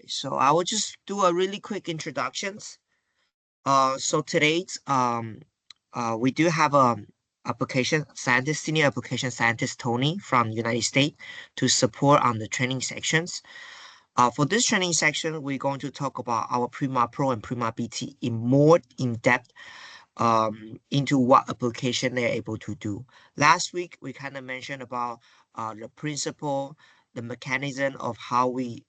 so I will just do a really quick introductions. So today's we do have a senior application scientist Tony from United States to support on the training sections. For this training section, we're going to talk about our Prima Pro and Prima BT in more in-depth into what application they're able to do. Last week, we kind of mentioned about the principle, the mechanism of how we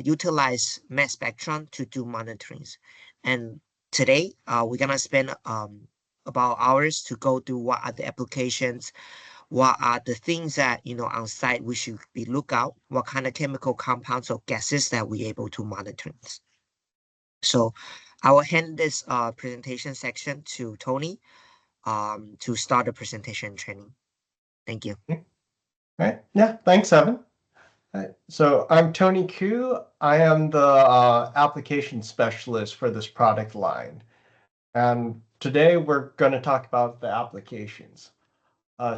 utilize mass spectrum to do monitorings. And today, we're gonna spend about hours to go through what are the applications, what are the things that on site we should be look out, what kind of chemical compounds or gases that we're able to monitor. So I will hand this presentation section to Tony to start the presentation training. Thank you. All right. Yeah, thanks, Evan. So I'm Tony Koo. I am the application specialist for this product line. And today we're going to talk about the applications.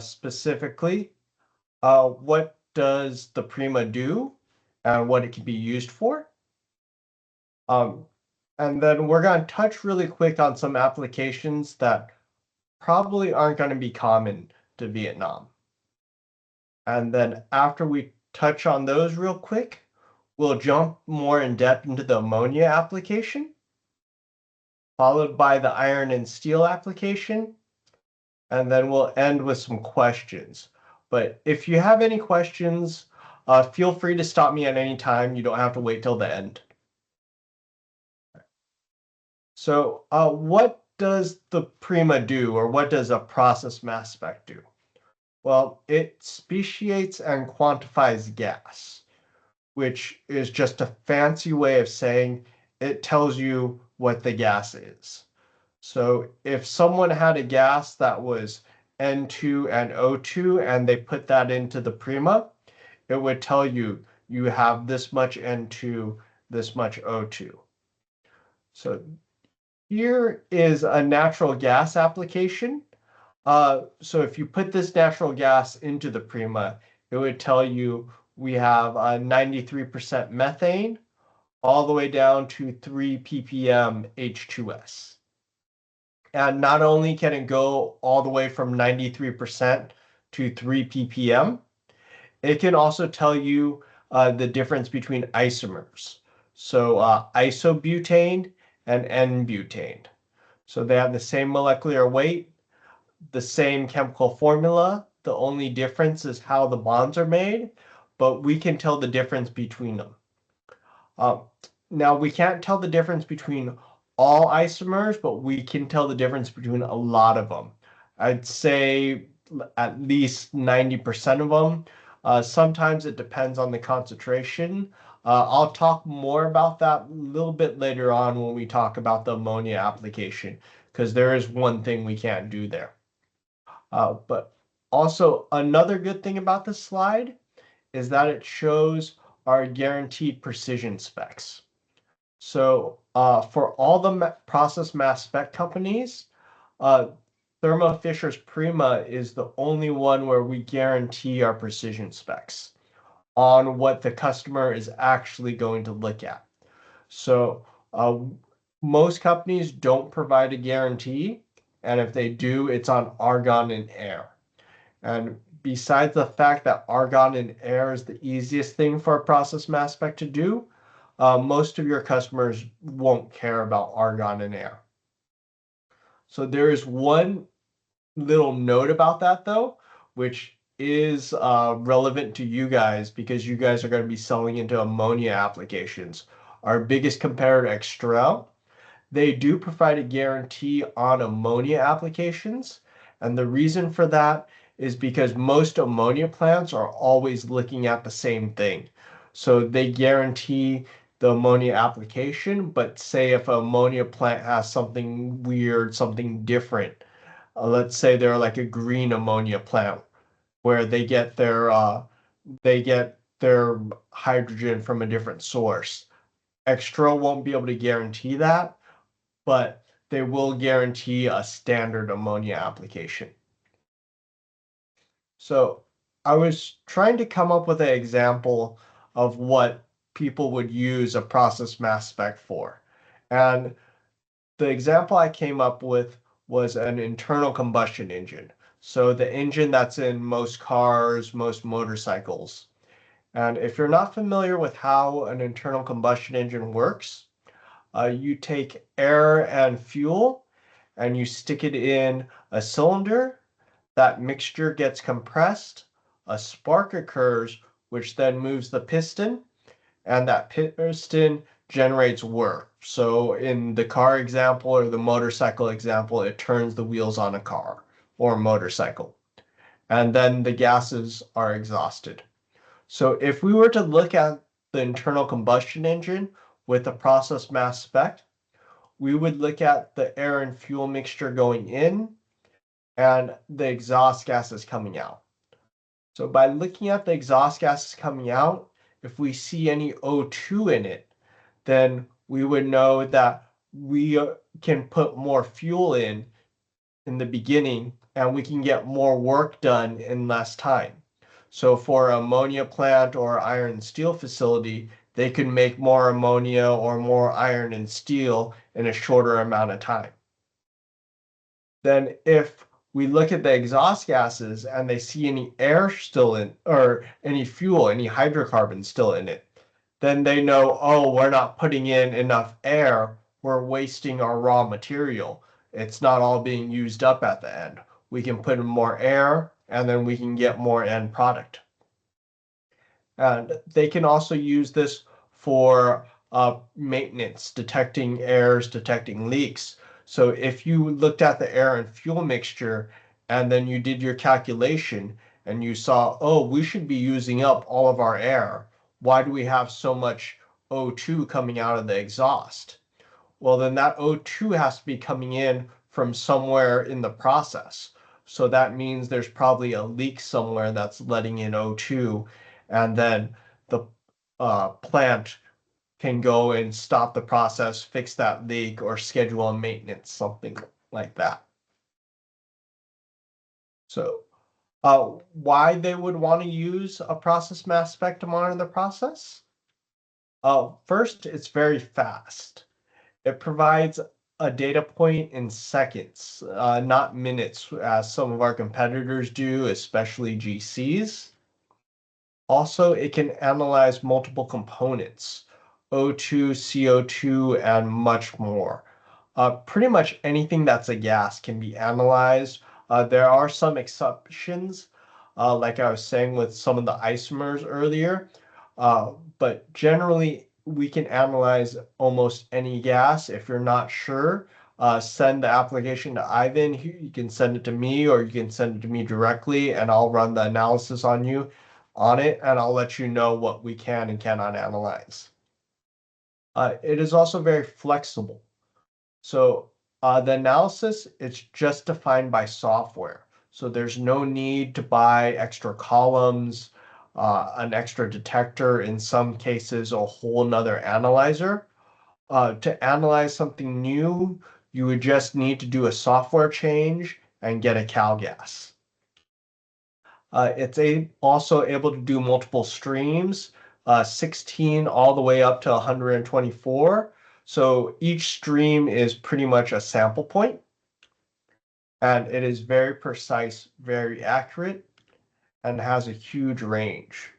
Specifically, what does the Prima do and what it can be used for? And then we're going to touch really quick on some applications that probably aren't going to be common to Vietnam. And then after we touch on those real quick, we'll jump more in depth into the ammonia application, followed by the iron and steel application, and then we'll end with some questions. But if you have any questions, feel free to stop me at any time. You don't have to wait till the end. So what does the Prima do, or what does a process mass spec do? Well, it speciates and quantifies gas, which is just a fancy way of saying it tells you what the gas is. So if someone had a gas that was N2 and O2 and they put that into the Prima, it would tell you you have this much N2, this much O2. So here is a natural gas application. So if you put this natural gas into the Prima, it would tell you we have 93% methane all the way down to 3 ppm H2S. And not only can it go all the way from 93% to 3 ppm, it can also tell you the difference between isomers. So isobutane and N-butane. So they have the same molecular weight, the same chemical formula. The only difference is how the bonds are made, but we can tell the difference between them. Now, we can't tell the difference between all isomers, but we can tell the difference between a lot of them. I'd say at least 90% of them. Sometimes it depends on the concentration. I'll talk more about that a little bit later on when we talk about the ammonia application, because there is one thing we can't do there. But also another good thing about this slide is that it shows our guaranteed precision specs. So for all the process mass spec companies, Thermo Fisher's Prima is the only one where we guarantee our precision specs on what the customer is actually going to look at. So most companies don't provide a guarantee, and if they do, it's on argon and air. And besides the fact that argon and air is the easiest thing for a process mass spec to do, most of your customers won't care about argon and air. So there is one little note about that, though, which is relevant to you guys because you guys are going to be selling into ammonia applications. Our biggest competitor, Extrel, they do provide a guarantee on ammonia applications. And the reason for that is because most ammonia plants are always looking at the same thing. So they guarantee the ammonia application, but say if an ammonia plant has something weird, something different, let's say they're like a green ammonia plant where they get their hydrogen from a different source. Extra won't be able to guarantee that, but they will guarantee a standard ammonia application. So I was trying to come up with an example of what people would use a process mass spec for. And the example I came up with was an internal combustion engine. So the engine that's in most cars, most motorcycles. And if you're not familiar with how an internal combustion engine works, you take air and fuel and you stick it in a cylinder. That mixture gets compressed, a spark occurs, which then moves the piston, and that piston generates work. So in the car example or the motorcycle example, it turns the wheels on a car or a motorcycle. And then the gases are exhausted. So if we were to look at the internal combustion engine with a process mass spec, we would look at the air and fuel mixture going in and the exhaust gases coming out. So by looking at the exhaust gases coming out, if we see any O2 in it, then we would know that we can put more fuel in the beginning and we can get more work done in less time. So for an ammonia plant or iron and steel facility, they can make more ammonia or more iron and steel in a shorter amount of time. Then if we look at the exhaust gases and they see any air still in, or any fuel, any hydrocarbons still in it, then they know, oh, we're not putting in enough air. We're wasting our raw material. It's not all being used up at the end. We can put in more air and then we can get more end product. And they can also use this for maintenance, detecting errors, detecting leaks. So if you looked at the air and fuel mixture and then you did your calculation and you saw, oh, we should be using up all of our air. Why do we have so much O2 coming out of the exhaust? Well, then that O2 has to be coming in from somewhere in the process. So that means there's probably a leak somewhere that's letting in O2, and then the plant can go and stop the process, fix that leak, or schedule a maintenance, something like that. So why they would want to use a process mass spec to monitor the process? First, it's very fast. It provides a data point in seconds, not minutes, as some of our competitors do, especially GCs. Also, it can analyze multiple components, O2, CO2, and much more. Pretty much anything that's a gas can be analyzed. There are some exceptions, like I was saying with some of the isomers earlier, but generally we can analyze almost any gas. If you're not sure, send the application to Ivan. You can send it to me or you can send it to me directly and I'll run the analysis on it and I'll let you know what we can and cannot analyze. It is also very flexible. So the analysis, it's just defined by software. So there's no need to buy extra columns, an extra detector, in some cases, a whole nother analyzer. To analyze something new, you would just need to do a software change and get a CalGas. It's also able to do multiple streams, 16 all the way up to 124. So each stream is pretty much a sample point, and it is very precise, very accurate, and has a huge range.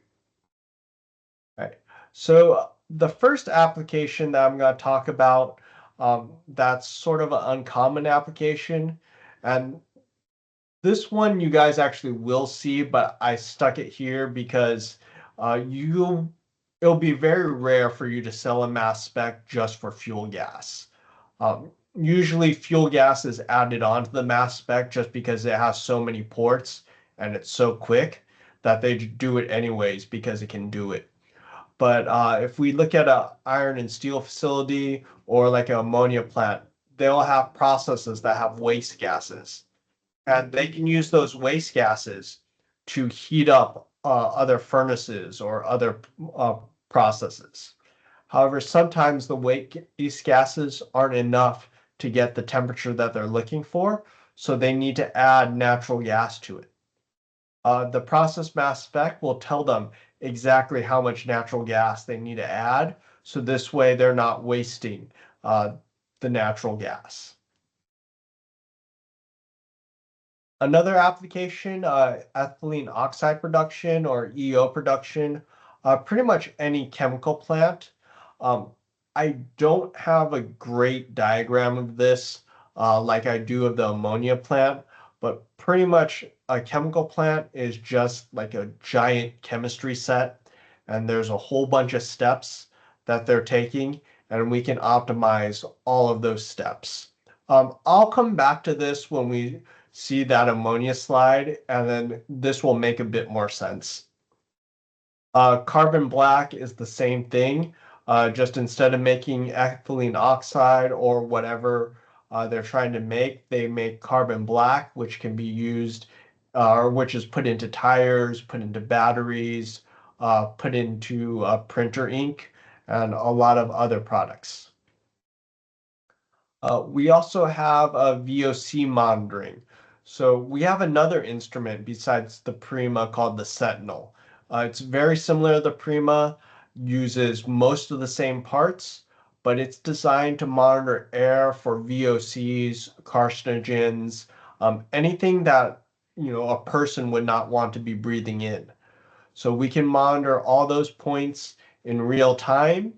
Right. So the first application that I'm going to talk about, that's sort of an uncommon application, and this one you guys actually will see, but I stuck it here because it'll be very rare for you to sell a mass spec just for fuel gas. Usually fuel gas is added onto the mass spec just because it has so many ports and it's so quick that they do it anyways because it can do it. But if we look at an iron and steel facility or like an ammonia plant, they'll have processes that have waste gases. And they can use those waste gases to heat up other furnaces or other processes. However, sometimes the waste gases aren't enough to get the temperature that they're looking for, so they need to add natural gas to it. The process mass spec will tell them, exactly how much natural gas they need to add. So this way they're not wasting the natural gas. Another application, ethylene oxide production or EO production, pretty much any chemical plant. Um, I don't have a great diagram of this like I do of the ammonia plant, but pretty much a chemical plant is just like a giant chemistry set, and there's a whole bunch of steps that they're taking, and we can optimize all of those steps. I'll come back to this when we see that ammonia slide, and then this will make a bit more sense. Carbon black is the same thing. Just instead of making ethylene oxide or whatever they're trying to make, they make carbon black, which can be used, or which is put into tires, put into batteries, put into printer ink, and a lot of other products. We also have a VOC monitoring. So we have another instrument besides the Prima called the Sentinel. It's very similar to the Prima, uses most of the same parts, but it's designed to monitor air for VOCs, carcinogens, anything that a person would not want to be breathing in. So we can monitor all those points in real time.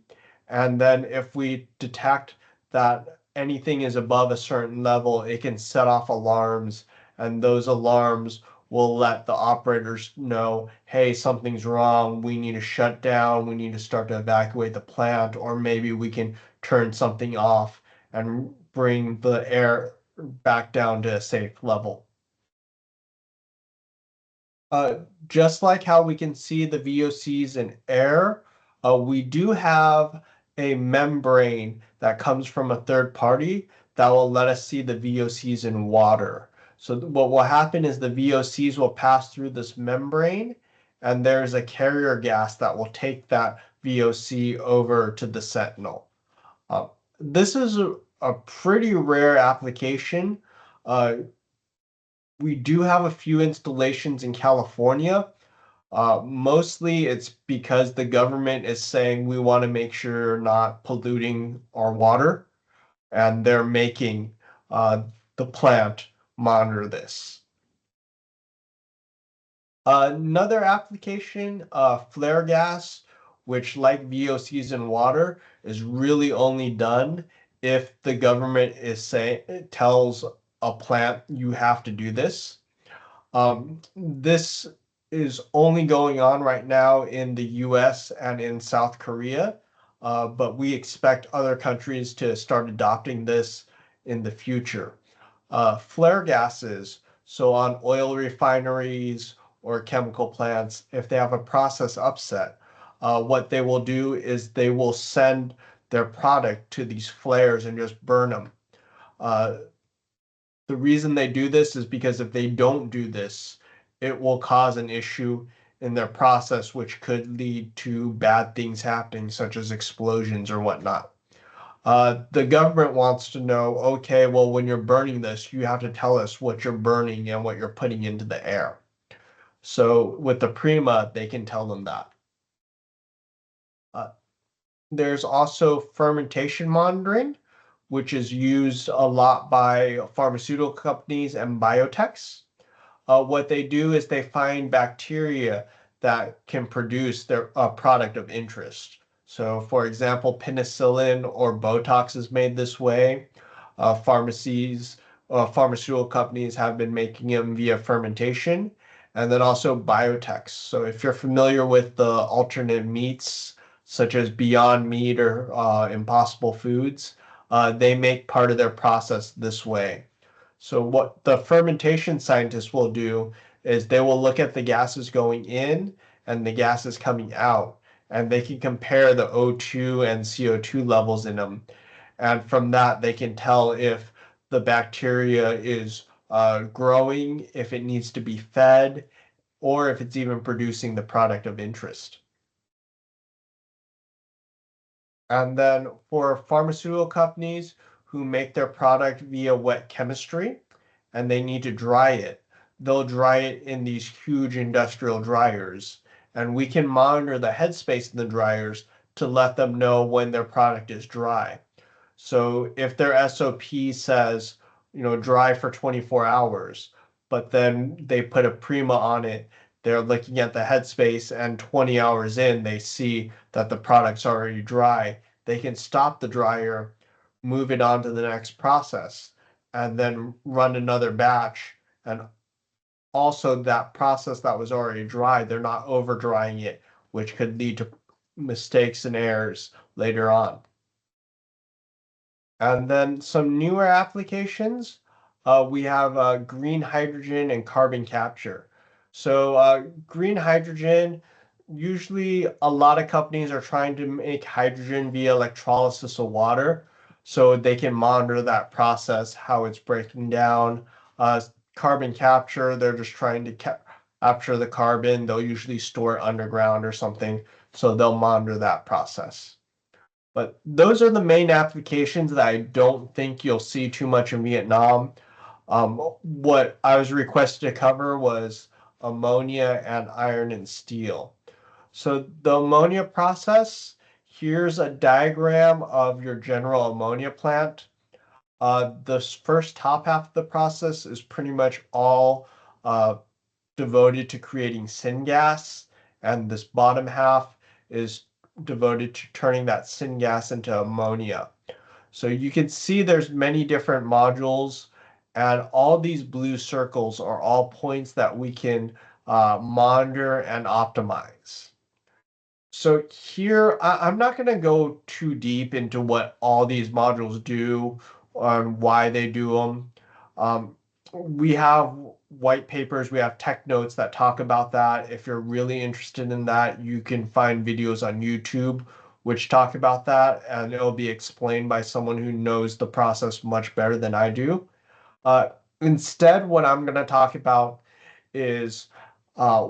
And then if we detect that anything is above a certain level, it can set off alarms. And those alarms will let the operators know, hey, something's wrong. We need to shut down. We need to start to evacuate the plant. Or maybe we can turn something off and bring the air back down to a safe level. Just like how we can see the VOCs in air, we do have a membrane that comes from a third party that will let us see the VOCs in water. So what will happen is the VOCs will pass through this membrane, and there's a carrier gas that will take that VOC over to the Sentinel. This is a pretty rare application. We do have a few installations in California. Mostly it's because the government is saying we want to make sure you're not polluting our water, and they're making the plant monitor this. Another application, flare gas, which like VOCs in water, is really only done if the government is saying tells a plant you have to do this. This is only going on right now in the US and in South Korea, but we expect other countries to start adopting this in the future. Flare gases, so on oil refineries or chemical plants, if they have a process upset, what they will do is they will send their product to these flares and just burn them. The reason they do this is because if they don't do this, it will cause an issue in their process, which could lead to bad things happening, such as explosions or whatnot. The government wants to know, okay, well, when you're burning this, you have to tell us what you're burning and what you're putting into the air. So with the Prima, they can tell them that. There's also fermentation monitoring, which is used a lot by pharmaceutical companies and biotechs. What they do is they find bacteria that can produce their product of interest. So, for example, penicillin or Botox is made this way. Pharmaceutical companies have been making them via fermentation, and then also biotechs. So, if you're familiar with the alternate meats, such as Beyond Meat or Impossible Foods, they make part of their process this way. So what the fermentation scientists will do is they will look at the gases going in and the gases coming out, and they can compare the O2 and CO2 levels in them. And from that, they can tell if the bacteria is growing, if it needs to be fed, or if it's even producing the product of interest. And then for pharmaceutical companies who make their product via wet chemistry and they need to dry it, they'll dry it in these huge industrial dryers. and we can monitor the headspace in the dryers to let them know when their product is dry. So if their SOP says, dry for 24 hours, but then they put a Prima on it, they're looking at the headspace and 20 hours in, they see that the product's already dry. They can stop the dryer, move it on to the next process, and then run another batch. And also that process that was already dry, they're not over drying it, which could lead to mistakes and errors later on. And then some newer applications, we have green hydrogen and carbon capture. So green hydrogen, usually a lot of companies are trying to make hydrogen via electrolysis of water so they can monitor that process, how it's breaking down. Carbon capture, they're just trying to capture the carbon. They'll usually store it underground or something, so they'll monitor that process. But those are the main applications that I don't think you'll see too much in Vietnam. What I was requested to cover was ammonia and iron and steel. So the ammonia process, here's a diagram of your general ammonia plant. The first top half of the process is pretty much all devoted to creating syngas, and this bottom half is devoted to turning that syngas into ammonia. So you can see there's many different modules, and all these blue circles are all points that we can monitor and optimize. So here, I'm not going to go too deep into what all these modules do and why they do them. We have white papers, we have tech notes that talk about that. If you're really interested in that, you can find videos on YouTube which talk about that, and it'll be explained by someone who knows the process much better than I do. Instead, what I'm going to talk about is uh,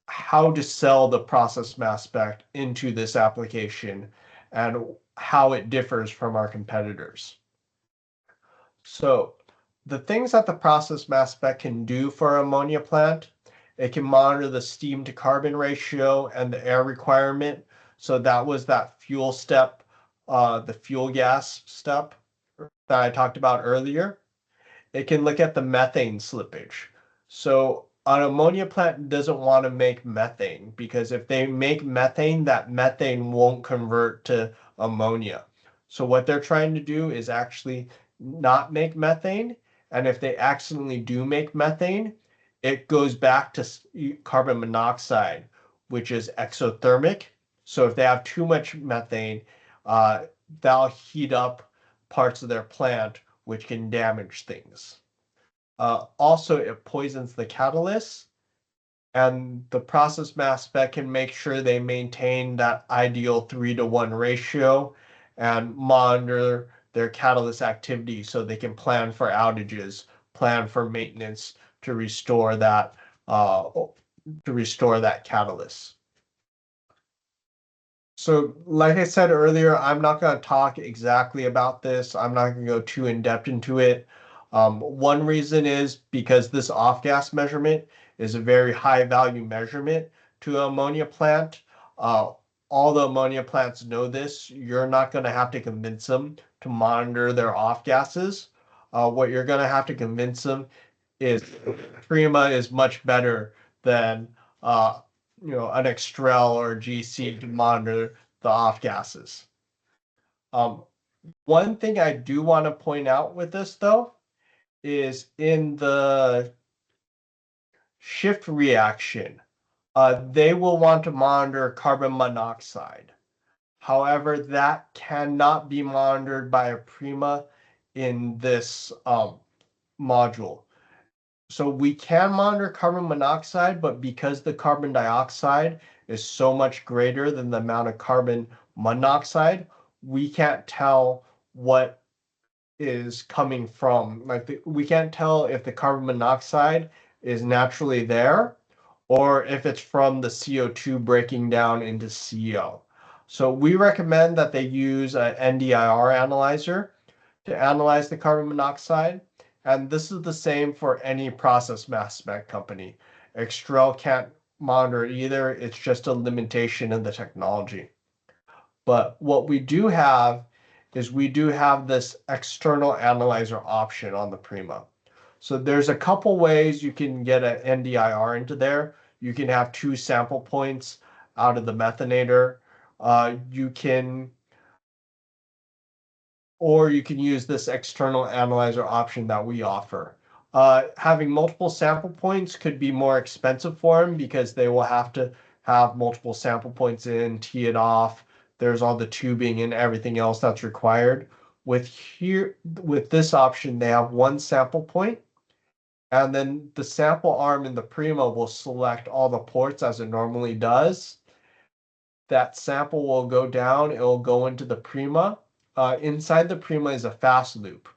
how to sell the process mass spec into this application and how it differs from our competitors. So the things that the process mass spec can do for an ammonia plant, it can monitor the steam to carbon ratio and the air requirement. So that was that fuel step, the fuel gas step that I talked about earlier. It can look at the methane slippage. So an ammonia plant doesn't want to make methane, because if they make methane, that methane won't convert to ammonia. So what they're trying to do is actually not make methane. And if they accidentally do make methane, it goes back to carbon monoxide, which is exothermic. So if they have too much methane, that'll heat up parts of their plant, which can damage things. Also, it poisons the catalyst, and the process mass spec can make sure they maintain that ideal 3-to-1 ratio and monitor their catalyst activity so they can plan for outages, plan for maintenance to restore that catalyst. So like I said earlier, I'm not going to talk exactly about this. I'm not going to go too in depth into it. One reason is because this off-gas measurement is a very high value measurement to an ammonia plant. All the ammonia plants know this. You're not going to have to convince them to monitor their off gases. What you're going to have to convince them is Prima is much better than an Extrel or GC to monitor the off gases. One thing I do want to point out with this, though, is in the shift reaction, they will want to monitor carbon monoxide. However, that cannot be monitored by a Prima in this module. So we can monitor carbon monoxide, but because the carbon dioxide is so much greater than the amount of carbon monoxide, we can't tell what is coming from. We can't tell if the carbon monoxide is naturally there or if it's from the CO2 breaking down into CO. So we recommend that they use an NDIR analyzer to analyze the carbon monoxide. And this is the same for any process mass spec company. Extrel can't monitor it either. It's just a limitation of the technology. But what we do have is we do have this external analyzer option on the Prima. So there's a couple ways you can get an NDIR into there. You can have 2 sample points out of the methanator. Or you can use this external analyzer option that we offer. Having multiple sample points could be more expensive for them because they will have to have multiple sample points in, tee it off. There's all the tubing and everything else that's required. With this option, they have 1 sample point, and then the sample arm in the Prima will select all the ports as it normally does. That sample will go down, it will go into the Prima. Inside the Prima is a fast loop.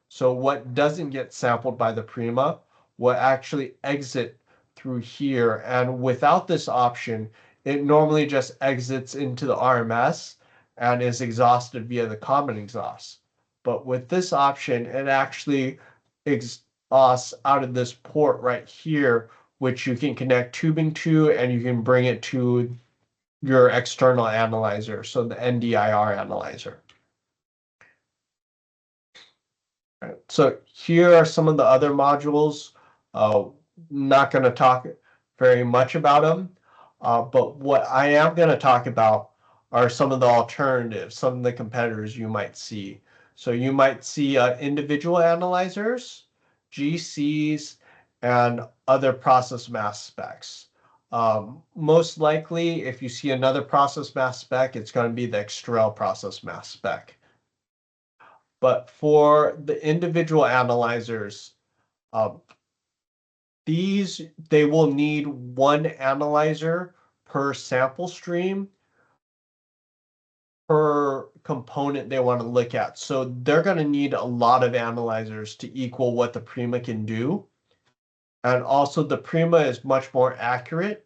So what doesn't get sampled by the Prima will actually exit through here. And without this option, it normally just exits into the RMS and is exhausted via the common exhaust. But with this option, it actually exhausts out of this port right here, which you can connect tubing to, and you can bring it to your external analyzer, so the NDIR analyzer. Right. So here are some of the other modules. Not going to talk very much about them, but what I am going to talk about are some of the alternatives, some of the competitors you might see. So you might see individual analyzers, GCs, and other process mass specs. Most likely, if you see another process mass spec, it's going to be the Extrel process mass spec. But for the individual analyzers, they will need 1 analyzer per sample stream per component they want to look at. So they're going to need a lot of analyzers to equal what the Prima can do. And also the Prima is much more accurate,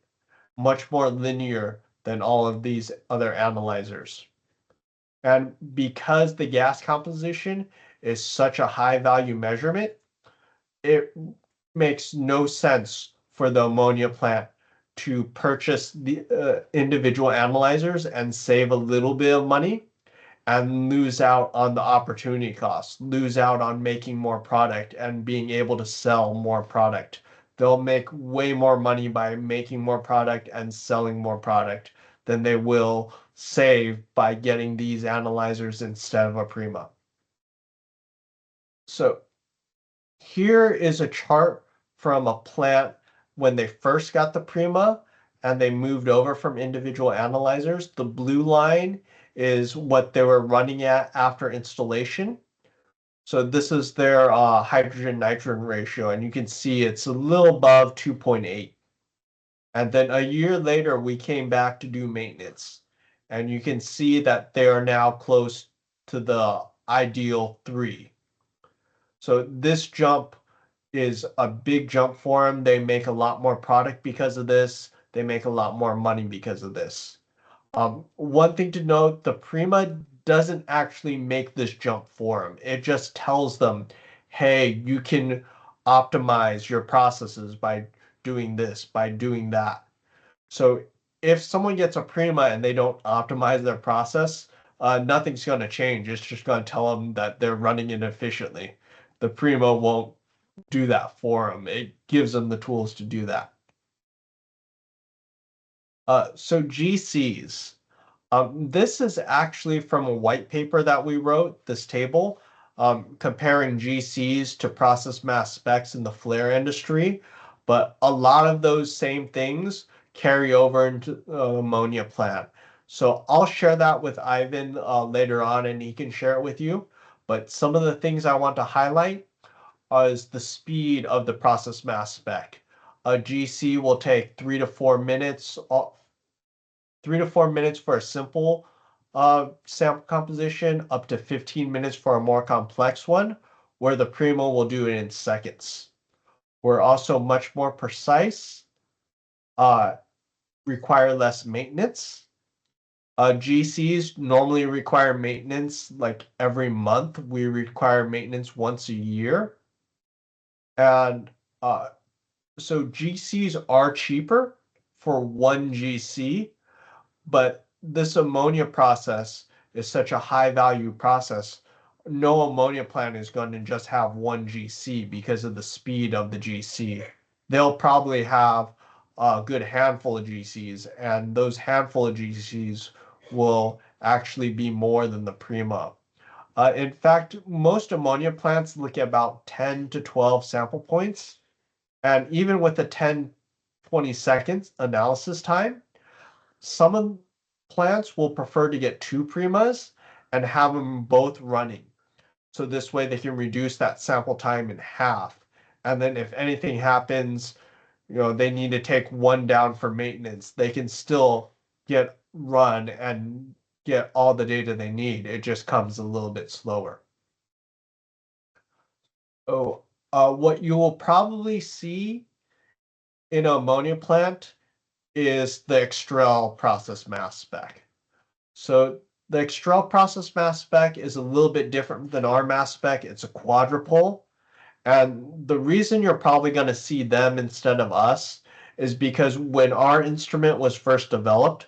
much more linear than all of these other analyzers. And because the gas composition is such a high value measurement, it makes no sense for the ammonia plant to purchase the individual analyzers and save a little bit of money and lose out on the opportunity costs, lose out on making more product and being able to sell more product. They'll make way more money by making more product and selling more product than they will save by getting these analyzers instead of a Prima. So here is a chart from a plant when they first got the Prima and they moved over from individual analyzers. The blue line is what they were running at after installation. So this is their hydrogen nitrogen ratio, and you can see it's a little above 2.8. And then a year later, we came back to do maintenance. And you can see that they are now close to the ideal 3. So this jump is a big jump for them. They make a lot more product because of this. They make a lot more money because of this. One thing to note, the Prima doesn't actually make this jump for them. It just tells them, hey, you can optimize your processes by doing this, by doing that. So if someone gets a Prima and they don't optimize their process, nothing's going to change. It's just going to tell them that they're running it efficiently. The Prima won't do that for them. It gives them the tools to do that. So GCs. This is actually from a white paper that we wrote, this table, comparing GCs to process mass specs in the flare industry. But a lot of those same things carry over into the ammonia plant. So I'll share that with Ivan later on and he can share it with you. But some of the things I want to highlight is the speed of the process mass spec. A GC will take 3 to 4 minutes, 3 to 4 minutes for a simple sample composition, up to 15 minutes for a more complex one, where the Prima will do it in seconds. We're also much more precise, require less maintenance. GCs normally require maintenance like every month. We require maintenance once a year. And so GCs are cheaper for 1 GC, but this ammonia process is such a high value process. No ammonia plant is going to just have 1 GC because of the speed of the GC. They'll probably have a good handful of GCs, and those handful of GCs will actually be more than the Prima. In fact, most ammonia plants look at about 10 to 12 sample points. And even with the 10, 20 seconds analysis time, some of plants will prefer to get 2 Primas and have them both running. So this way they can reduce that sample time in half. And then if anything happens, they need to take one down for maintenance, they can still get run and get all the data they need. It just comes a little bit slower. Oh, what you will probably see in an ammonia plant is the Extrel process mass spec. So the Extrel process mass spec is a little bit different than our mass spec. It's a quadrupole. And the reason you're probably going to see them instead of us is because when our instrument was first developed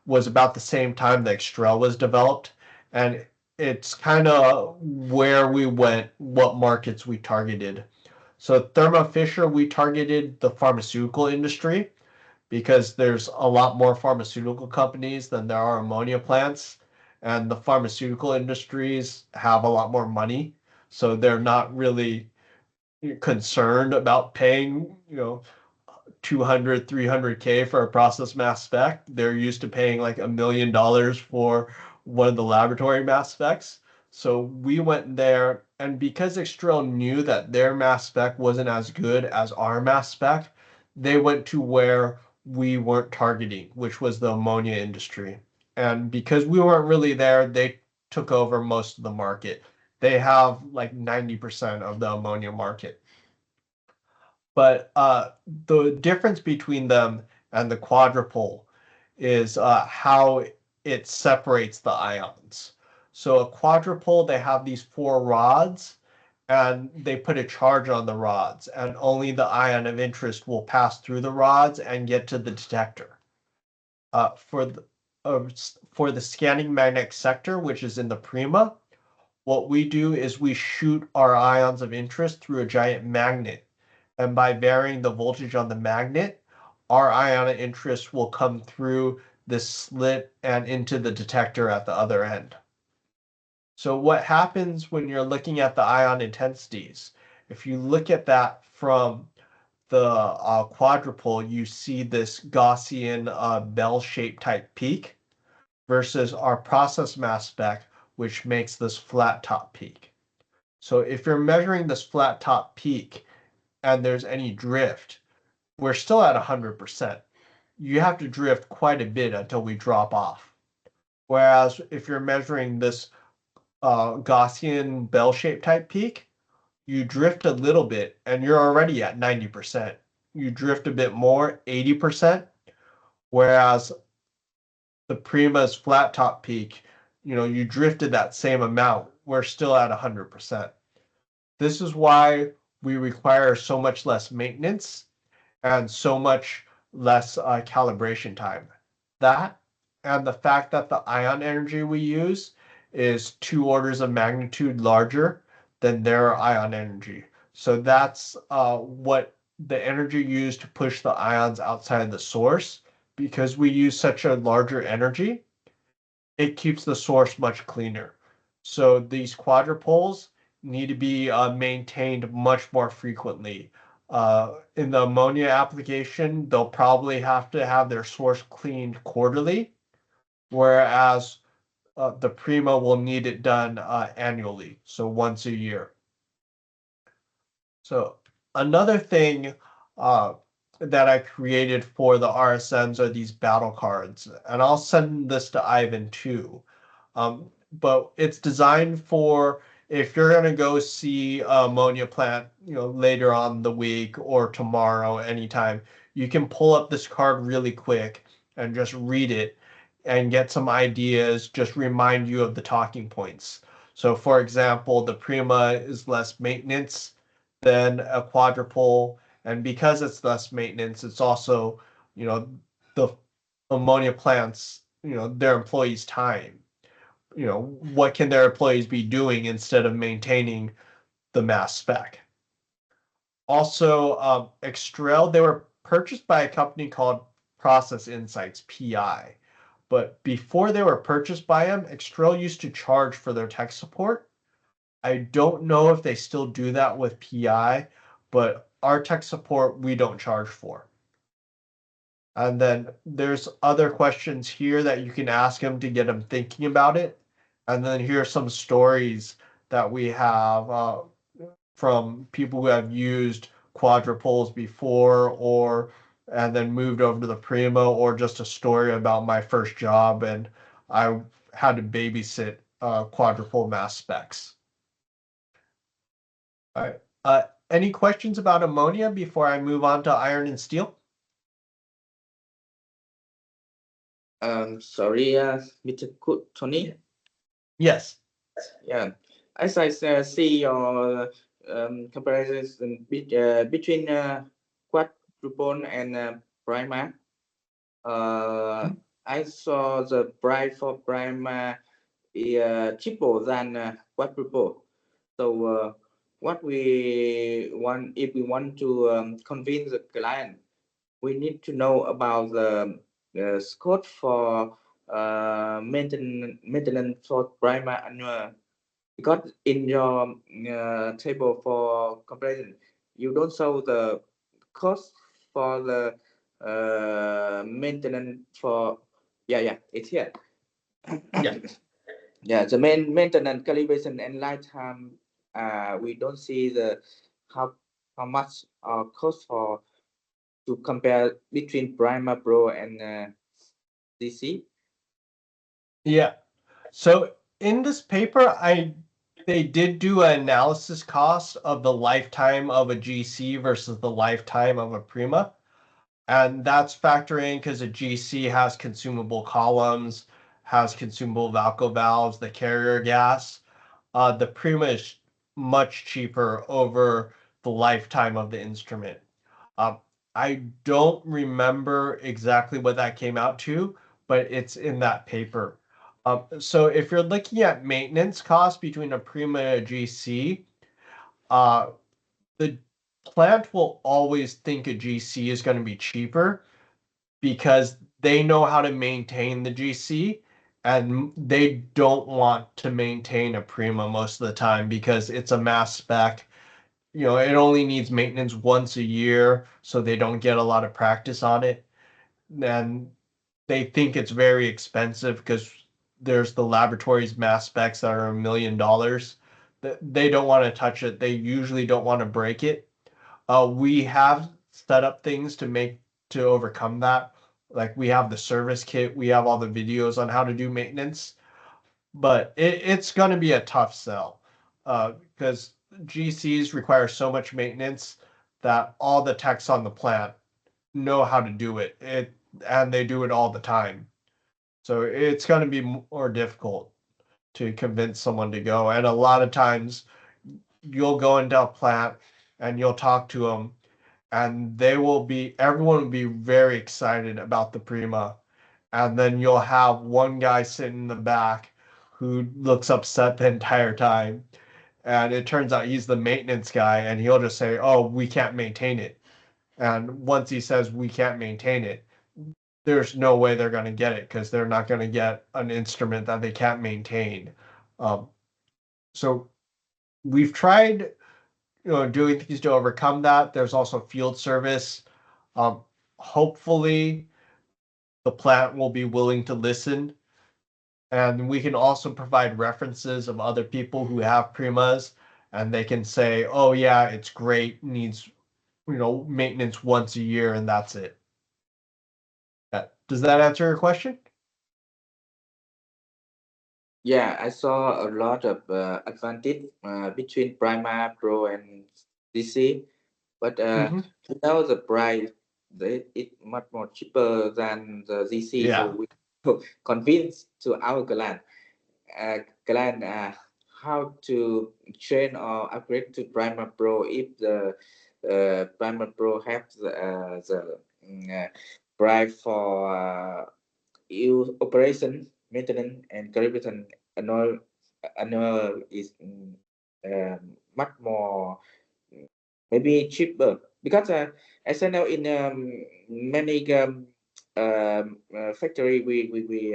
was about the same time the Extrel was developed. And it's kind of where we went, what markets we targeted. So Thermo Fisher, we targeted the pharmaceutical industry because there's a lot more pharmaceutical companies than there are ammonia plants. And the pharmaceutical industries have a lot more money. So they're not really concerned about paying, 200, 300K for a process mass spec. They're used to paying like $1 million for one of the laboratory mass specs. So we went there, and because Extrel knew that their mass spec wasn't as good as our mass spec, they went to where we weren't targeting, which was the ammonia industry. And because we weren't really there, they took over most of the market. They have like 90% of the ammonia market. But the difference between them and the quadrupole is how it separates the ions. So a quadrupole, they have these 4 rods, and they put a charge on the rods, and only the ion of interest will pass through the rods and get to the detector. For the scanning magnetic sector, which is in the Prima, what we do is we shoot our ions of interest through a giant magnet. And by varying the voltage on the magnet, our ion of interest will come through this slit and into the detector at the other end. So what happens when you're looking at the ion intensities? If you look at that from the quadrupole, you see this Gaussian bell-shaped type peak versus our process mass spec, which makes this flat top peak. So if you're measuring this flat top peak and there's any drift, we're still at 100%. You have to drift quite a bit until we drop off. Whereas if you're measuring this Gaussian bell-shaped type peak, you drift a little bit and you're already at 90%. You drift a bit more, 80%, whereas the Prima's flat top peak, you drifted that same amount. We're still at 100%. This is why we require so much less maintenance and so much less calibration time. That and the fact that the ion energy we use is 2 orders of magnitude larger than their ion energy. So that's what the energy used to push the ions outside the source. Because we use such a larger energy, it keeps the source much cleaner. So these quadrupoles need to be maintained much more frequently. In the ammonia application, they'll probably have to have their source cleaned quarterly, whereas the Prima will need it done annually, so once a year. So another thing that I created for the RSNs are these battle cards, and I'll send this to Ivan too. But it's designed for if you're going to go see a ammonia plant, later on the week or tomorrow, anytime, you can pull up this card really quick and just read it and get some ideas, just remind you of the talking points. So for example, the Prima is less maintenance than a quadrupole. And because it's less maintenance, it's also the ammonia plants, their employees' time. What can their employees be doing instead of maintaining the mass spec? Also, Extrel, they were purchased by a company called Process Insights, PI. But before they were purchased by them, Extrel used to charge for their tech support. I don't know if they still do that with PI, but our tech support we don't charge for. And then there's other questions here that you can ask them to get them thinking about it. And then here are some stories that we have from people who have used quadrupoles before and then moved over to the Prima, or just a story about my first job and I had to babysit quadrupole mass specs. All right. Any questions about ammonia before I move on to iron and steel? Sorry, Mr. Tony. Yes. Yeah, as I see your comparison between quadruple and Prima. I saw the price for Prima is cheaper than quadruple. So what we want, if we want to convince the client, we need to know about the scope for maintenance for Prima annual. Because in your table for comparison, you don't show the cost for the maintenance for it's here. Yeah. The main maintenance, calibration, and lifetime. We don't see the how much cost for to compare between Prima Pro and DC. Yeah. So in this paper, they did do an analysis cost of the lifetime of a GC versus the lifetime of a Prima. And that's factoring because a GC has consumable columns, has consumable Valco valves, the carrier gas. The Prima is much cheaper over the lifetime of the instrument. I don't remember exactly what that came out to, but it's in that paper. So if you're looking at maintenance costs between a Prima and a GC, the plant will always think a GC is going to be cheaper because they know how to maintain the GC and they don't want to maintain a Prima most of the time because it's a mass spec. It only needs maintenance once a year, so they don't get a lot of practice on it. And they think it's very expensive because there's the laboratory's mass specs that are $1 million. They don't want to touch it. They usually don't want to break it. We have set up things to overcome that. Like we have the service kit, we have all the videos on how to do maintenance, but it's going to be a tough sell because GCs require so much maintenance that all the techs on the plant know how to do it. And they do it all the time. So it's going to be more difficult to convince someone to go. And a lot of times you'll go into a plant and you'll talk to them and everyone will be very excited about the Prima. And then you'll have one guy sitting in the back who looks upset the entire time. And it turns out he's the maintenance guy and he'll just say, "Oh, we can't maintain it." And once he says we can't maintain it, there's no way they're going to get it because they're not going to get an instrument that they can't maintain. So we've tried, doing things to overcome that. There's also field service. Hopefully, the plant will be willing to listen. And we can also provide references of other people who have Primas, and they can say, "Oh yeah, it's great, needs maintenance once a year, and that's it." Does that answer your question? Yeah, I saw a lot of advantage between Prima Pro and DC, but the price it's much more cheaper than the DC. Yeah. So we convince to our client how to train or upgrade to Prima Pro if the Prima Pro have the bribe for use operation, maintenance, and calibration annual is much more maybe cheaper because as I know in many factory we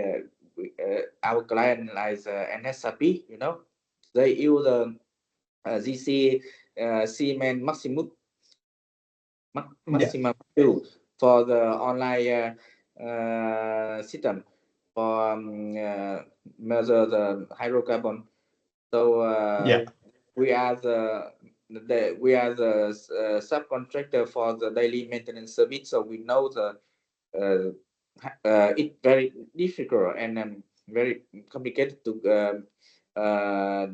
our client like NSAP, you know, they use GC Siemens maximum two for the online system for measure the hydrocarbon. So we are the subcontractor for the daily maintenance service. So we know the it's very difficult and very complicated to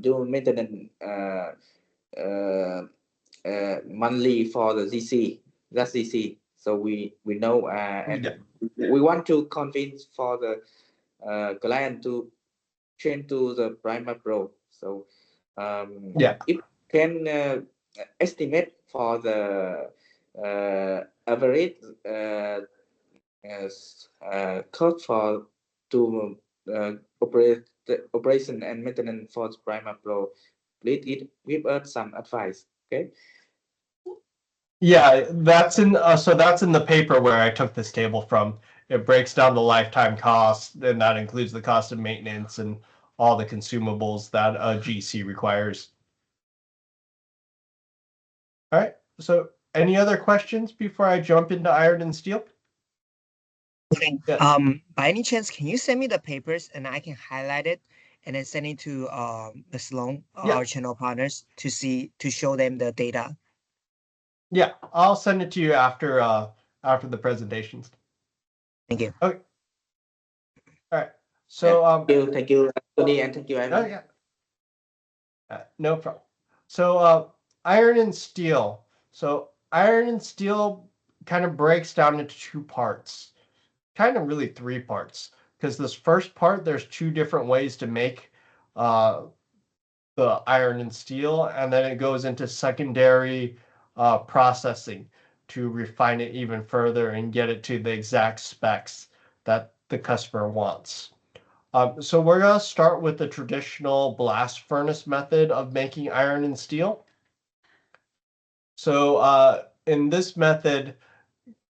do maintenance monthly for the ZC. That's ZC. So we know and we want to convince for the client to change to the Prima Pro. So it can estimate for the average cost for to operation and maintenance for the Prima Pro. Please give us some advice. Okay. Yeah, that's in so that's in the paper where I took this table from. It breaks down the lifetime cost, and that includes the cost of maintenance and all the consumables that a GC requires. All right, so any other questions before I jump into iron and steel? By any chance, can you send me the papers and I can highlight it and then send it to the Sloan, our channel partners, to show them the data? Yeah, I'll send it to you after the presentations. Thank you. Okay. All right. So thank you, Tony, and thank you, Ivan. No problem. So iron and steel. So iron and steel kind of breaks down into two parts. Kind of really three parts, because this first part, there's two different ways to make the iron and steel, and then it goes into secondary processing to refine it even further and get it to the exact specs that the customer wants. So we're going to start with the traditional blast furnace method of making iron and steel. So in this method,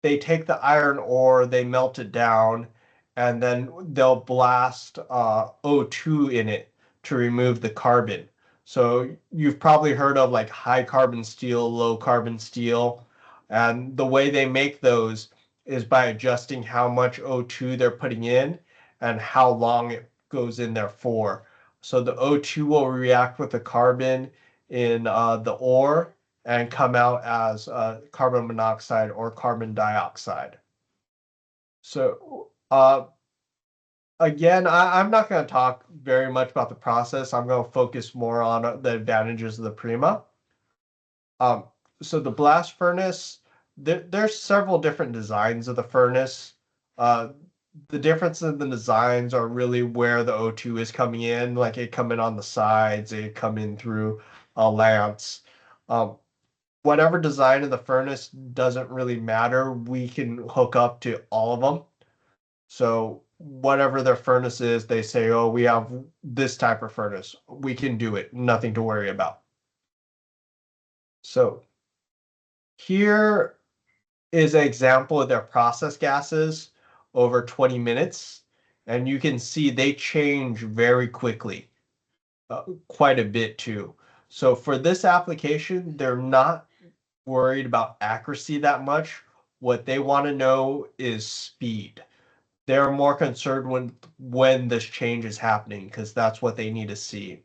they take the iron ore, they melt it down, and then they'll blast O2 in it to remove the carbon. So you've probably heard of like high carbon steel, low carbon steel. And the way they make those is by adjusting how much O2 they're putting in and how long it goes in there for. So the O2 will react with the carbon in the ore and come out as carbon monoxide or carbon dioxide. So again, I'm not going to talk very much about the process. I'm going to focus more on the advantages of the Prima. So the blast furnace, there's several different designs of the furnace. The difference in the designs are really where the O2 is coming in, like it come in on the sides, it come in through a lance. Whatever design of the furnace doesn't really matter. We can hook up to all of them. So whatever their furnace is, they say, oh, we have this type of furnace. We can do it. Nothing to worry about. So here is an example of their process gases over 20 minutes. And you can see they change very quickly, quite a bit too. So for this application, they're not worried about accuracy that much. What they want to know is speed. They're more concerned when this change is happening because that's what they need to see.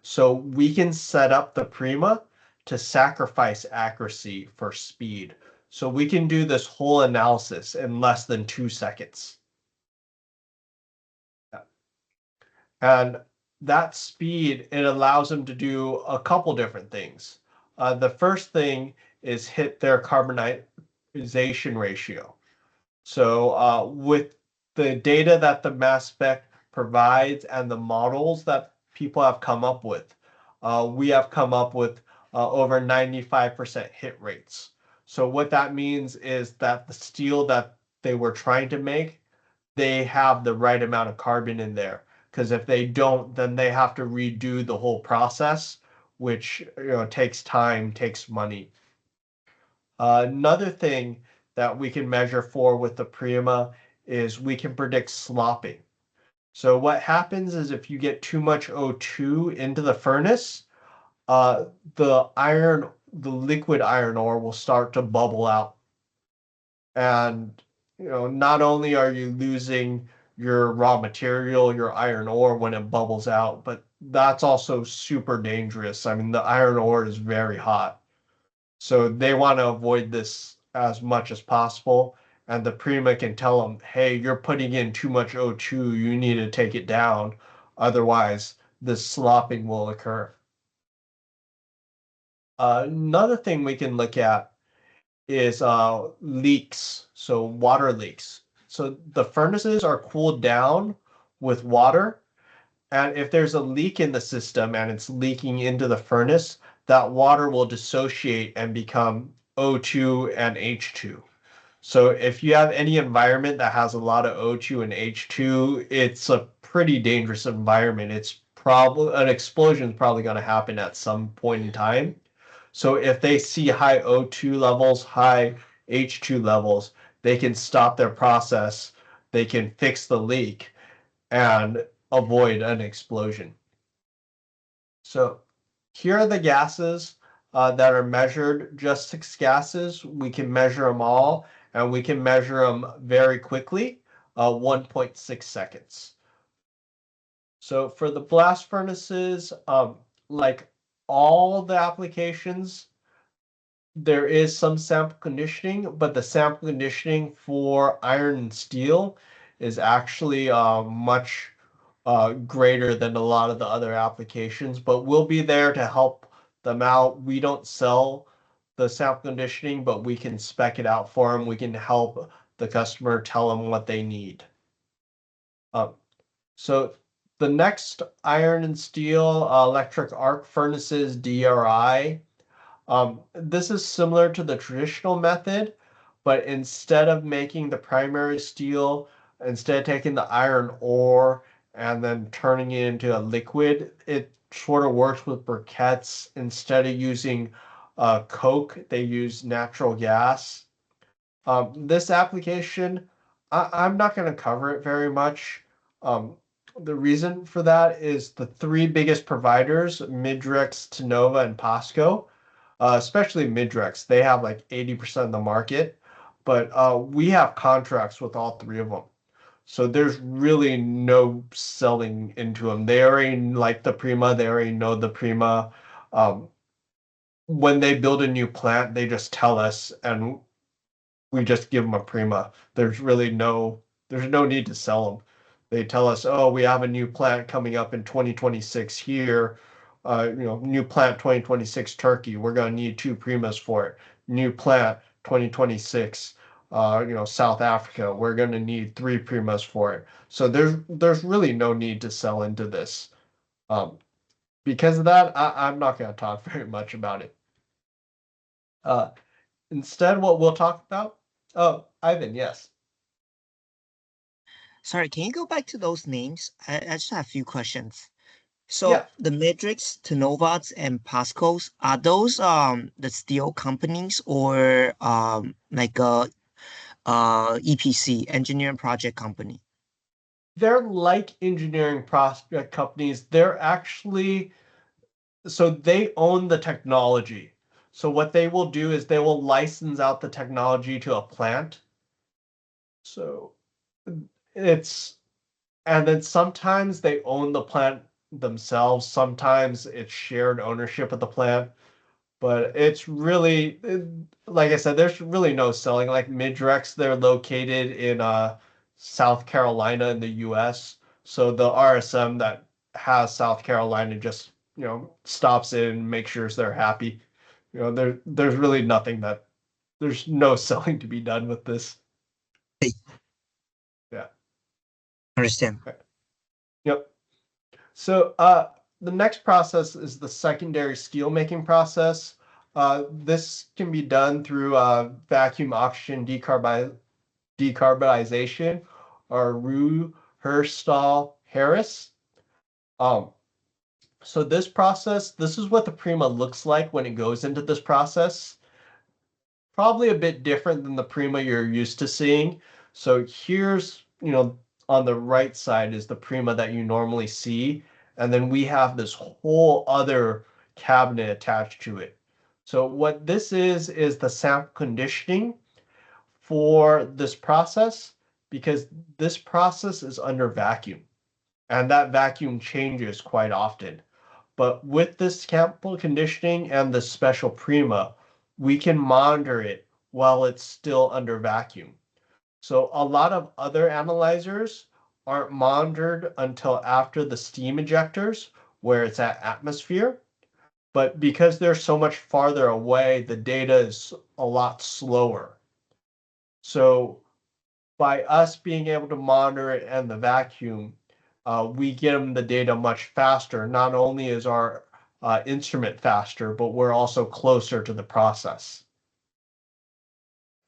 So we can set up the Prima to sacrifice accuracy for speed. So we can do this whole analysis in less than 2 seconds. And that speed, it allows them to do a couple different things. The first thing is hit their carbonization ratio. So with the data that the mass spec provides and the models that people have come up with, we have come up with over 95% hit rates. So what that means is that the steel that they were trying to make, they have the right amount of carbon in there. Because if they don't, then they have to redo the whole process, which takes time, takes money. Another thing that we can measure for with the Prima is we can predict slopping. So what happens is if you get too much O2 into the furnace, the liquid iron ore will start to bubble out. And not only are you losing your raw material, your iron ore when it bubbles out, but that's also super dangerous. I mean, the iron ore is very hot. So they want to avoid this as much as possible. And the Prima can tell them, hey, you're putting in too much O2. You need to take it down. Otherwise, this slopping will occur. Another thing we can look at is leaks, so water leaks. So the furnaces are cooled down with water, and if there's a leak in the system and it's leaking into the furnace, that water will dissociate and become O2 and H2. So if you have any environment that has a lot of O2 and H2, it's a pretty dangerous environment. It's probably an explosion is probably going to happen at some point in time. So if they see high O2 levels, high H2 levels, they can stop their process, they can fix the leak, and avoid an explosion. So here are the gases that are measured, just 6 gases. We can measure them all, and we can measure them very quickly, 1.6 seconds. So for the blast furnaces, like all the applications, there is some sample conditioning, but the sample conditioning for iron and steel is actually much greater than a lot of the other applications, but we'll be there to help them out. We don't sell the sample conditioning, but we can spec it out for them. We can help the customer tell them what they need. So the next iron and steel electric arc furnaces, DRI. This is similar to the traditional method, but instead of making the primary steel, instead of taking the iron ore and then turning it into a liquid, it sort of works with briquettes. Instead of using coke, they use natural gas. This application, I'm not going to cover it very much. The reason for that is the 3 biggest providers, Midrex, Tenova, and Pasco, especially Midrex, they have like 80% of the market, but we have contracts with all 3 of them. So there's really no selling into them. They already like the Prima. They already know the Prima. When they build a new plant, they just tell us, and we just give them a Prima. There's no need to sell them. They tell us, oh, we have a new plant coming up in 2026 here. New plant 2026 Turkey. We're going to need 2 Primas for it. New plant 2026. South Africa, we're going to need 3 Primas for it. So there's really no need to sell into this. Because of that, I'm not going to talk very much about it. Instead, what we'll talk about, oh, Ivan, yes. Sorry, can you go back to those names? I just have a few questions. So Yeah. the Matrix, Tenovats, and Pascos, are those the steel companies or like a EPC, engineering project company? They're like engineering project companies. They're actually, so they own the technology. So what they will do is they will license out the technology to a plant. So and then sometimes they own the plant themselves. Sometimes it's shared ownership of the plant. But it's really, like I said, there's really no selling. Like Midrex, they're located in South Carolina in the US. So the RSM that has South Carolina just, stops in, makes sure they're happy. There's really nothing there's no selling to be done with this. Yeah. Understand. Yep. So the next process is the secondary steel making process. This can be done through vacuum oxygen decarbonization are Roux, Herstall, Harris. So this process, this is what the Prima looks like when it goes into this process. Probably a bit different than the Prima you're used to seeing. So here's, on the right side is the Prima that you normally see. And then we have this whole other cabinet attached to it. So what this is the sample conditioning for this process, because this process is under vacuum and that vacuum changes quite often. But with this sample conditioning and the special Prima, we can monitor it while it's still under vacuum. So a lot of other analyzers aren't monitored until after the steam injectors, where it's at atmosphere. But because they're so much farther away, the data is a lot slower. So by us being able to monitor it and the vacuum, we get them the data much faster. Not only is our instrument faster, but we're also closer to the process.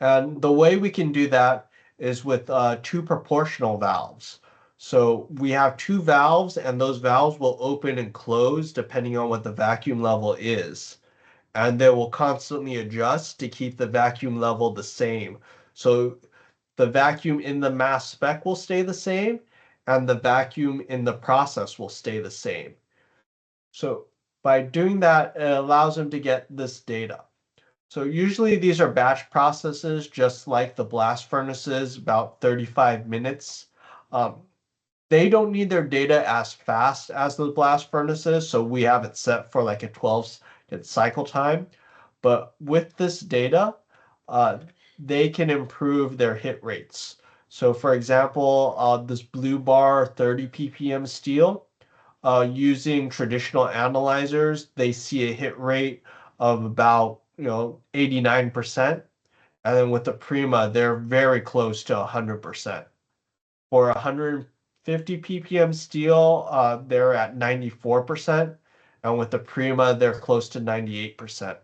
And the way we can do that is with two proportional valves. So we have two valves, and those valves will open and close depending on what the vacuum level is. And they will constantly adjust to keep the vacuum level the same. So the vacuum in the mass spec will stay the same, and the vacuum in the process will stay the same. So by doing that, it allows them to get this data. So usually these are batch processes, just like the blast furnaces, about 35 minutes. They don't need their data as fast as the blast furnaces, so we have it set for like a 12 cycle time. But with this data, they can improve their hit rates. So for example, this blue bar 30 ppm steel, using traditional analyzers, they see a hit rate of about 89%. And then with the Prima, they're very close to 100%. For 150 ppm steel, they're at 94%. And with the Prima, they're close to 98%.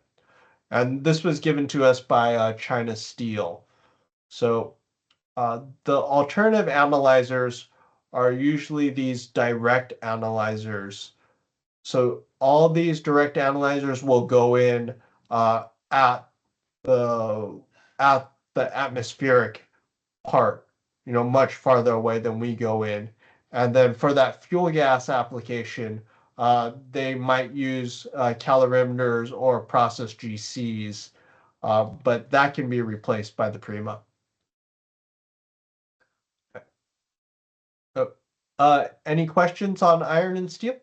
And this was given to us by China Steel. So the alternative analyzers are usually these direct analyzers. So all these direct analyzers will go in at the atmospheric part, much farther away than we go in. And then for that fuel gas application, they might use calorimeters or process GCs, but that can be replaced by the Prima. Any questions on iron and steel?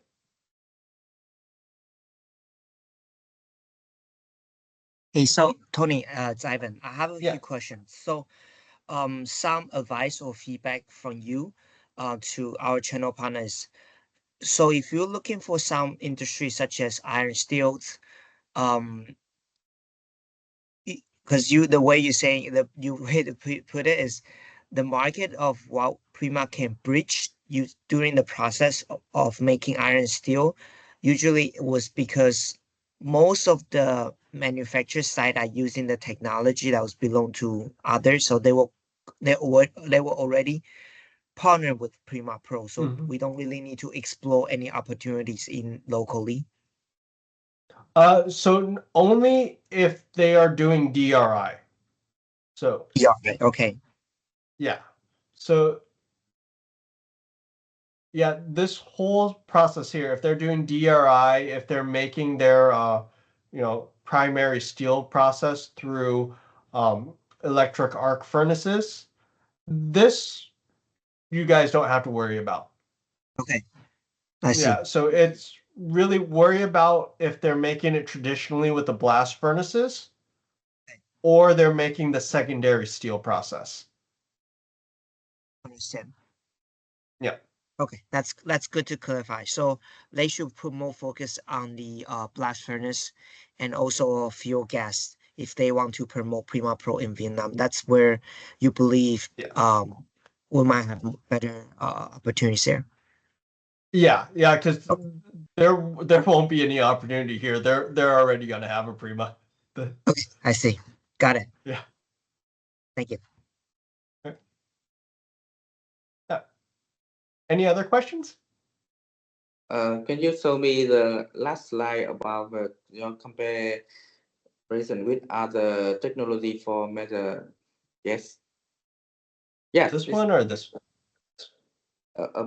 Hey, so Tony, it's Ivan. I have a Yeah. few questions. So, some advice or feedback from you, to our channel partners. So, if you're looking for some industry such as iron steels, because the way you're saying you way to put it is the market of what Prima can bridge you during the process of making iron and steel. Usually it was because most of the manufacturer side are using the technology that was belong to others, so they were already partnered with Prima Pro. So we don't really need to explore any opportunities in locally. So only if they are doing DRI. So Yeah. Okay. yeah. So yeah, this whole process here, if they're doing DRI, if they're making their primary steel process through electric arc furnaces, this you guys don't have to worry about. Okay. I see. Yeah, so it's really worry about if they're making it traditionally with the blast furnaces, or they're making the secondary steel process. Understand. Yeah. Okay, that's good to clarify. So they should put more focus on the blast furnace and also fuel gas if they want to promote Prima Pro in Vietnam. That's where you believe we might have better opportunities there. Yeah, because there won't be any opportunity here. They're already gonna have a Prima. Okay, I see. Got it. Yeah. Thank you. Okay. Any other questions? Can you show me the last slide about your comparison with other technology for measure? Yes. Yes. This one or this one?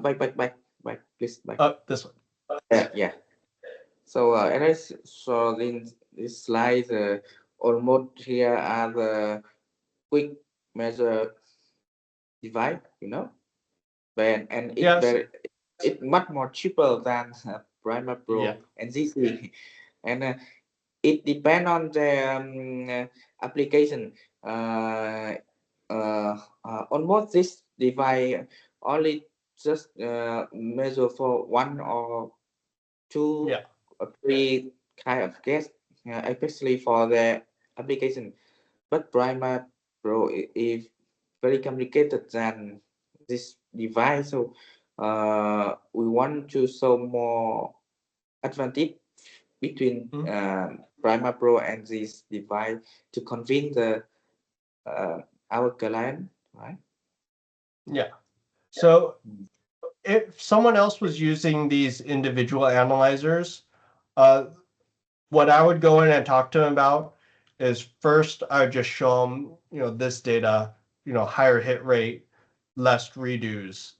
Back, please, back. This one. Yeah. So and I saw in this slide, almost here are the quick measure device, and it's Yes. it's much more cheaper than Prima Pro Yeah. and ZC, and it depends on the application. Almost this device only just measure for one or two Yeah. or three kind of gas, especially for the application. But Prima Pro is very complicated than this device, so we want to show more advantage between Prima Pro and this device to convince the our client, right? Yeah. So if someone else was using these individual analyzers, what I would go in and talk to them about is first I would just show them, this data, higher hit rate, less redos.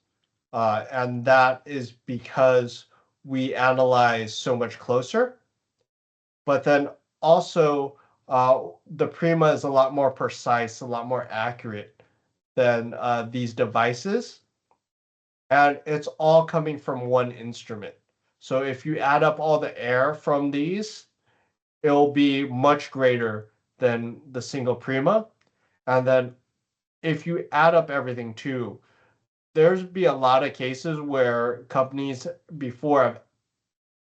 And that is because we analyze so much closer. But then also the Prima is a lot more precise, a lot more accurate than these devices. And it's all coming from one instrument. So if you add up all the error from these, it'll be much greater than the single Prima. And then if you add up everything too, there's be a lot of cases where companies before have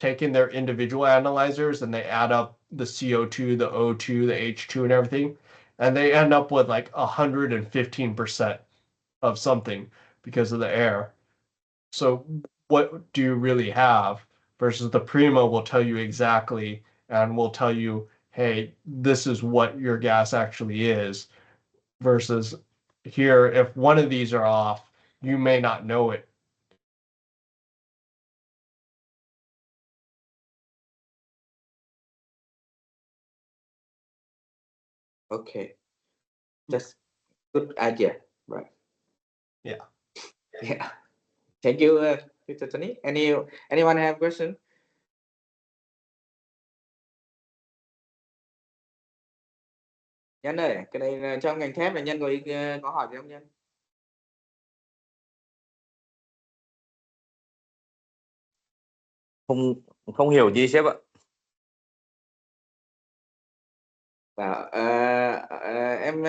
taken their individual analyzers and they add up the CO2, the O2, the H2 and everything, and they end up with like 115% of something because of the air. So what do you really have versus the Prima will tell you exactly and will tell you, hey, this is what your gas actually is, versus here, if one of these are off, you may not know it. Okay, that's good idea, right? Yeah. Yeah. Thank you, Mr. Tony. Anyone have question? Nhân ơi, cái này là trong ngành thép là Nhân có hỏi gì không Nhân? Không hiểu gì sếp ạ. Bảo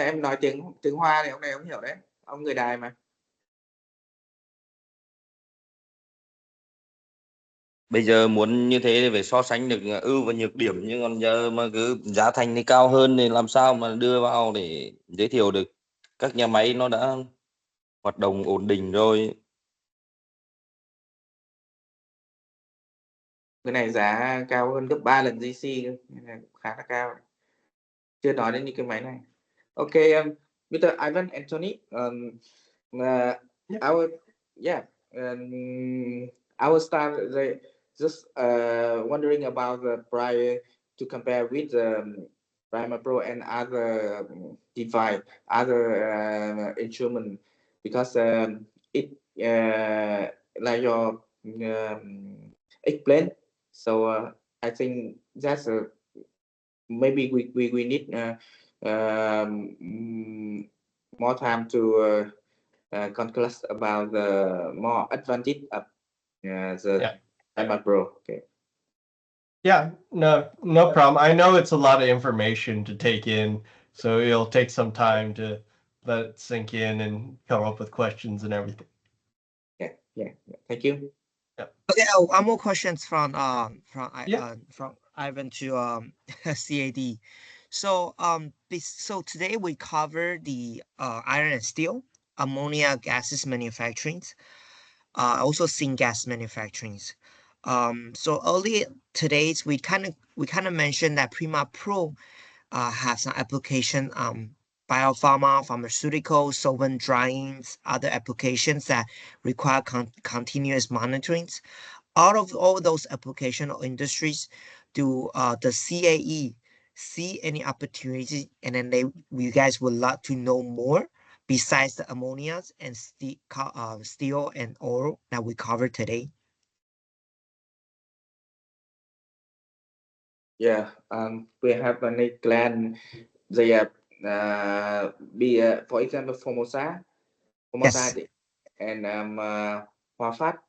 em nói tiếng Hoa thì ông này ông hiểu đấy, ông người Đài mà. Bây giờ muốn như thế thì phải so sánh được ưu và nhược điểm, nhưng còn giờ mà cứ giá thành thì cao hơn thì làm sao mà đưa vào để giới thiệu được. Các nhà máy nó đã hoạt động ổn định rồi. Cái này giá cao hơn gấp 3 lần GC, nên là khá là cao. Chưa nói đến những cái máy này. Ok, Mr. Ivan Anthony, I will start just wondering about the price to compare with Prima Pro and other device, other instrument, because it like your explain. So I think that's maybe we need more time to conclude about the more advantage of the Prima Pro. Okay. Yeah, no problem. I know it's a lot of information to take in, so it'll take some time to let it sink in and come up with questions and everything. Yeah. Thank you. Yeah. Okay, one more questions from Ivan to CAD. So so today we cover the iron and steel, ammonia gases manufacturing, also syngas manufacturing. So earlier today we kind of mentioned that Prima Pro has an application biopharma, pharmaceutical, solvent dryings, other applications that require continuous monitoring. Out of all those application or industries, do the CAE see any opportunity? And then you guys would love to know more besides the ammonias and steel and oil that we covered today. Yeah, we have a gland. They be for example Formosa, Yes. and Hòa Phát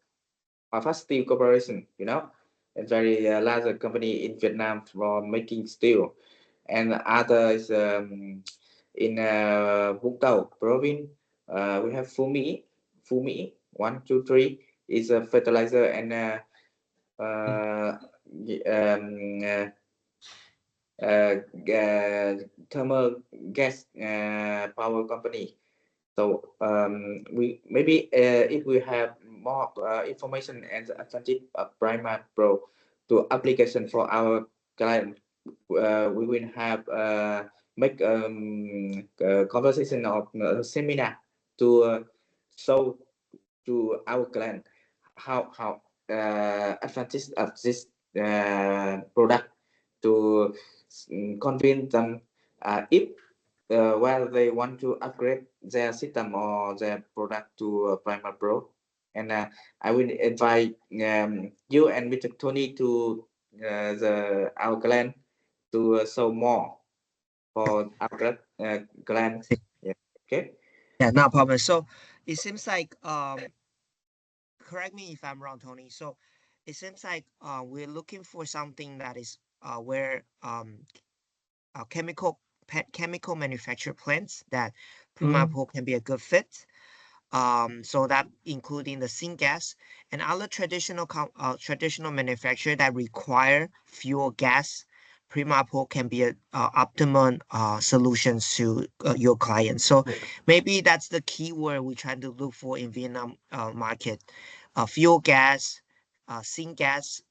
Steel Corporation. You know, a very large company in Vietnam for making steel, and others in Vũng Tàu province. We have Phú Mỹ 1, 2, 3 is a fertilizer and thermal gas power company. So we maybe if we have more information and advantage of Prima Pro to application for our client, we will have make conversation of seminar to show to our client how advantage of this product to convince them if whether they want to upgrade their system or their product to Prima Pro. And I will invite you and Mr. Tony to our client to show more for our client. Yeah. Okay. Yeah, no problem. So it seems like correct me if I'm wrong, Tony. So it seems like we're looking for something that is where chemical manufacture plants that Prima Pro can be a good fit. So that including the syngas and other traditional manufacturer that require fuel gas. Prima Pro can be a optimum solution to your clients. So maybe that's the key word we're trying to look for in Vietnam market. Fuel gas, syngas,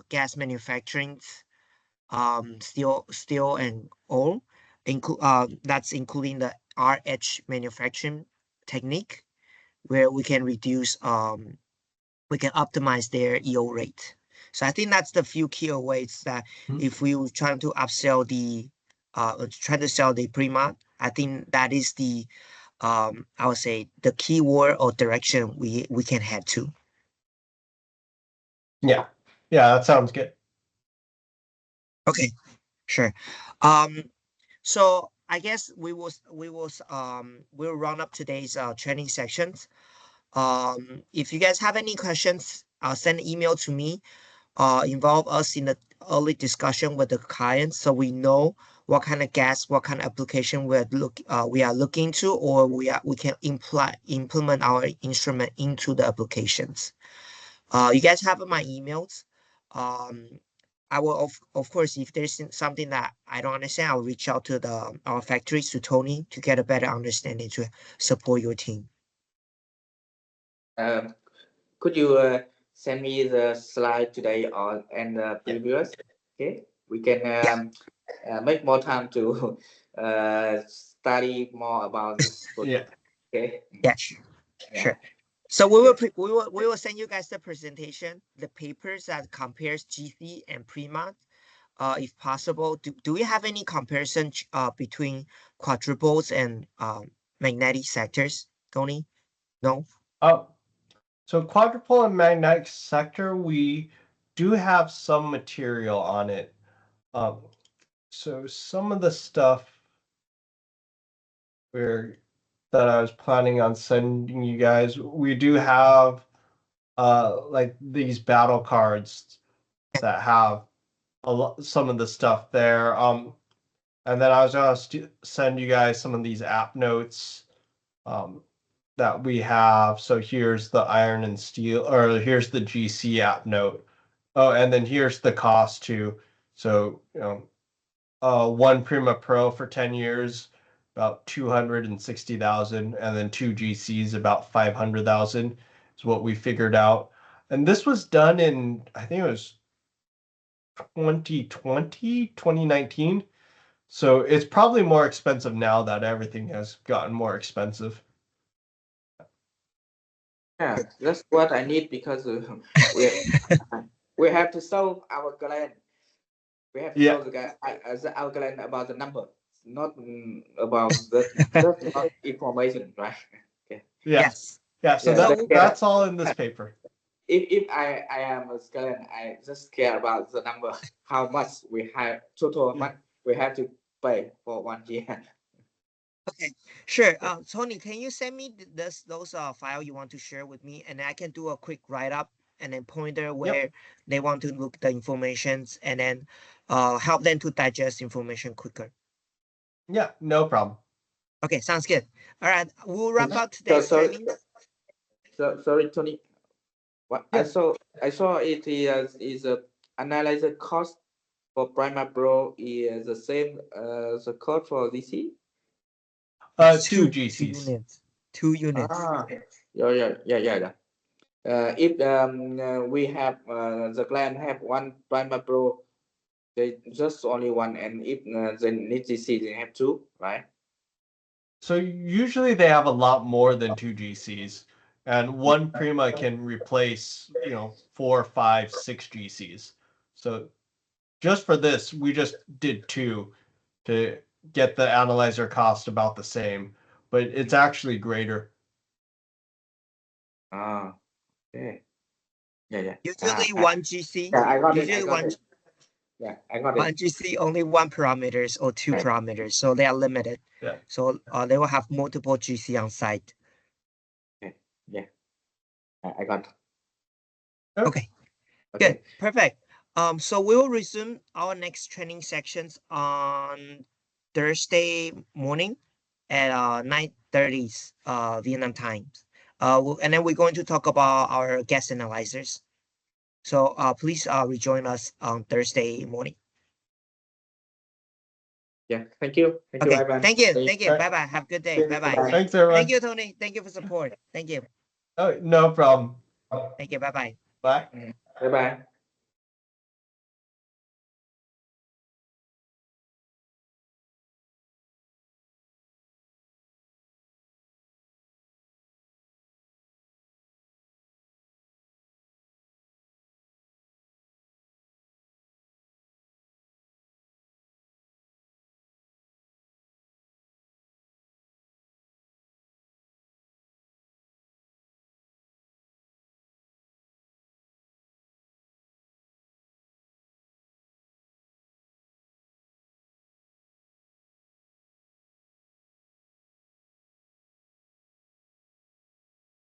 gas manufacturing, steel and oil. That's including the RH manufacturing technique, where we can reduce we can optimize their EO rate. So I think that's the few key ways that if we were trying to upsell the try to sell the Prima, I think that is the I would say the keyword or direction we can head to. Yeah, that sounds good. Okay, sure. So I guess we'll run up today's training sections. If you guys have any questions, send an email to me. Involve us in the early discussion with the client so we know what kind of gas, what kind of application we are looking to, or we can implement our instrument into the applications. You guys have my emails. I will of course, if there's something that I don't understand, I'll reach out to our factories, to Tony, to get a better understanding to support your team. Could you send me the slide today or and previous? Okay, we can make more time to study more about this project. Okay. Yeah, sure. So we will send you guys the presentation, the papers that compares GC and Prima. If possible, do we have any comparison between quadruples and magnetic sectors, Tony? No? So quadrupole and magnetic sector, we do have some material on it. So some of the stuff that I was planning on sending you guys, we do have like these battle cards that have some of the stuff there. And then I was gonna send you guys some of these app notes that we have. So here's the iron and steel, or here's the GC app note. Oh, and then here's the cost too. So one Prima Pro for 10 years, about 260,000, and then two GCs about 500,000 is what we figured out. And this was done in, I think it was 2019. So it's probably more expensive now that everything has gotten more expensive. Yeah, that's what I need because we have to solve our client. We have to Yeah. solve our client about the number, not about that's not information, right? Okay. Yeah. Yes. Yeah. So Yeah, that's all in this paper. If I am a client, I just care about the number, how much we have total Yeah. much we have to pay for 1 year. Okay, sure. Tony, can you send me those file you want to share with me, and I can do a quick write up and then pointer where they want to look the informations, and then help them to digest information quicker. Yeah, no problem. Okay, sounds good. All right, we'll wrap up today's training. Sorry, Tony. What Yeah. I saw it is a analyzer cost for Prima Pro is the same as the cost for DC. Two GCs. units. 2 units. Yeah. If we have the client have one Prima Pro, they just only one, and if they need DC, they have two, right? So usually they have a lot more than 2 GCs, and one Prima can replace, 4, 5, 6 GCs. So just for this, we just did 2 to get the analyzer cost about the same, but it's actually greater. Okay. Yeah. Usually 1 GC. Yeah, I got usually it. one. Yeah, I got 1 it. GC only 1 parameters or 2 parameters, so they are limited. Yeah. So they will have multiple GC on site. Yeah. I got it. Okay. Good. Perfect. So we will resume our next training sections on Thursday morning at 9:30 Vietnam time. And then we're going to talk about our gas analyzers. So please rejoin us on Thursday morning. Yeah. Thank you. Okay. Ivan. Thank you. Bye bye. Have a good day. Bye bye. Thanks, everyone. Thank you, Tony. Thank you for support. Thank you. Oh, no problem. Thank you. Bye bye. Bye. Bye bye.